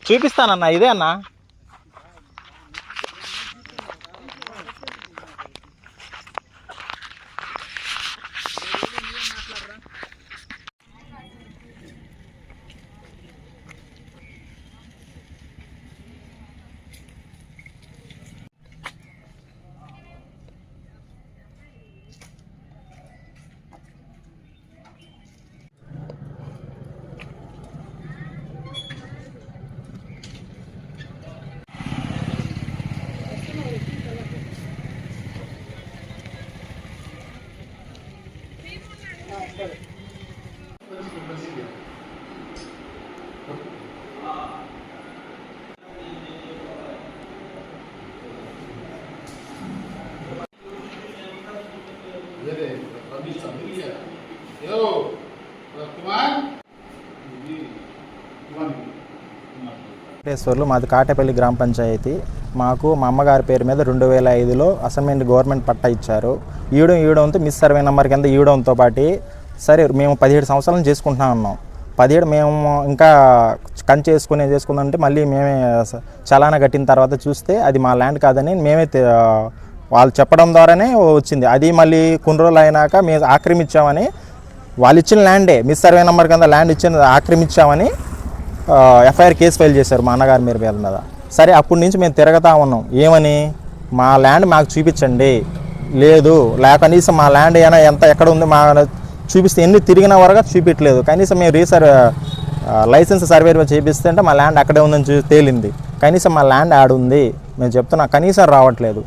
చూపిస్తానన్నా, ఇదే అన్నా. వెంకటేశ్వర్లు, మాది కాటేపల్లి గ్రామ పంచాయతీ. మాకు మా అమ్మగారి పేరు మీద 2005లో అసైన్మెంట్ గవర్నమెంట్ పట్టా ఇచ్చారు. ఈవడంతో మిస్ సర్వే నెంబర్ కింద ఈవడంతో పాటు సరే మేము 17 సంవత్సరాలు చేసుకుంటున్నా ఉన్నాం. 17 మేము ఇంకా కంచి చేసుకుందంటే మళ్ళీ మేమే చలానా కట్టిన తర్వాత చూస్తే అది మా ల్యాండ్ కాదని మేమే వాళ్ళు చెప్పడం ద్వారానే వచ్చింది. అది మళ్ళీ కొన్ని రోజులు అయినాక మేము ఆక్రమించామని, వాళ్ళు ఇచ్చిన ల్యాండే మిస్ సర్వే నెంబర్ కింద ల్యాండ్ ఇచ్చిన ఆక్రమించామని ఎఫ్ఐఆర్ కేసు ఫైల్ చేశారు మా అన్నగారి పేరు మీద. సరే అప్పటి నుంచి మేము తిరగతా ఉన్నాం. ఏమని, మా ల్యాండ్ మాకు చూపించండి, లేదు కనీసం మా ల్యాండ్ అయినా ఎక్కడ ఉంది మా చూపిస్తే, ఎన్ని తిరిగిన వరకు చూపించలేదు. కనీసం మేము లైసెన్స్ సర్వే చేపిస్తే అంటే మా ల్యాండ్ అక్కడే ఉందని తేలింది. కనీసం మా ల్యాండ్ యాడ్ ఉంది మేము చెప్తున్నా, కనీసం రావట్లేదు.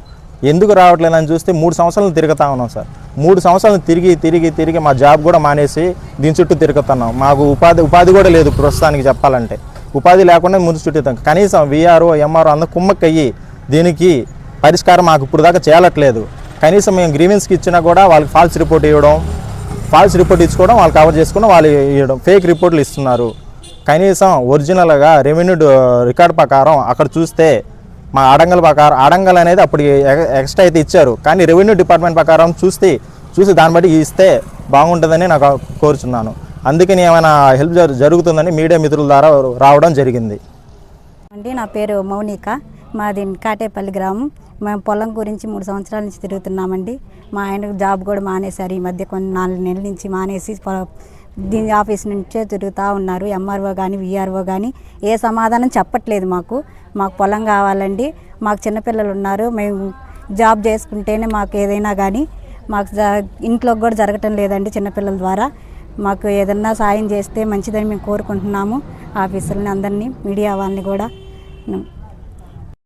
ఎందుకు రావట్లేదు అని చూస్తే 3 సంవత్సరాలు తిరుగుతూ ఉన్నాం సార్. 3 సంవత్సరాలు తిరిగి మా జాబ్ కూడా మానేసి దీని చుట్టూ తిరుగుతున్నాం. మాకు ఉపాధి కూడా లేదు ప్రస్తుతానికి చెప్పాలంటే. ఉపాధి లేకుండా ముందు చుట్టూ కనీసం విఆర్ఓ ఎంఆర్ఓ అందరూ కుమ్మక్కయ్యి దీనికి పరిష్కారం మాకు ఇప్పుడు దాకా చేయట్లేదు. కనీసం మేము గ్రీవెన్స్కి ఇచ్చినా కూడా వాళ్ళకి ఫాల్స్ రిపోర్ట్ ఇచ్చుకోవడం, వాళ్ళు కవర్ చేసుకోవడం, వాళ్ళు ఇవ్వడం, ఫేక్ రిపోర్ట్లు ఇస్తున్నారు. కనీసం ఒరిజినల్గా రెవెన్యూ రికార్డ్ ప్రకారం అక్కడ చూస్తే మా అడంగల్ అనేది అప్పుడు ఎక్స్ట్రా అయితే ఇచ్చారు, కానీ రెవెన్యూ డిపార్ట్మెంట్ ప్రకారం చూసి దాన్ని బట్టి ఇస్తే బాగుంటుందని నాకు కోరుచున్నాను. అందుకని ఏమైనా హెల్ప్ జరుగుతుందని మీడియా మిత్రుల ద్వారా రావడం జరిగింది. అండి, నా పేరు మౌనిక, మాది కాటేపల్లి గ్రామం. మేము పొలం గురించి 3 సంవత్సరాల నుంచి తిరుగుతున్నామండి. మా ఆయన జాబ్ కూడా మానేశారు. ఈ మధ్య 4 నెలల నుంచి మానేసి దీని ఆఫీస్ నుంచే తిరుగుతూ ఉన్నారు. ఎంఆర్ఓ కానీ విఆర్ఓ కానీ ఏ సమాధానం చెప్పట్లేదు. మాకు పొలం కావాలండి. మాకు చిన్నపిల్లలు ఉన్నారు. మేము జాబ్ చేసుకుంటేనే మాకు ఏదైనా కానీ మాకు ఇంట్లో కూడా జరగటం లేదండి. చిన్నపిల్లల ద్వారా మాకు ఏదన్నా సాయం చేస్తే మంచిదని మేము కోరుకుంటున్నాము. ఆఫీసర్ని అందరినీ, మీడియా వాళ్ళని కూడా.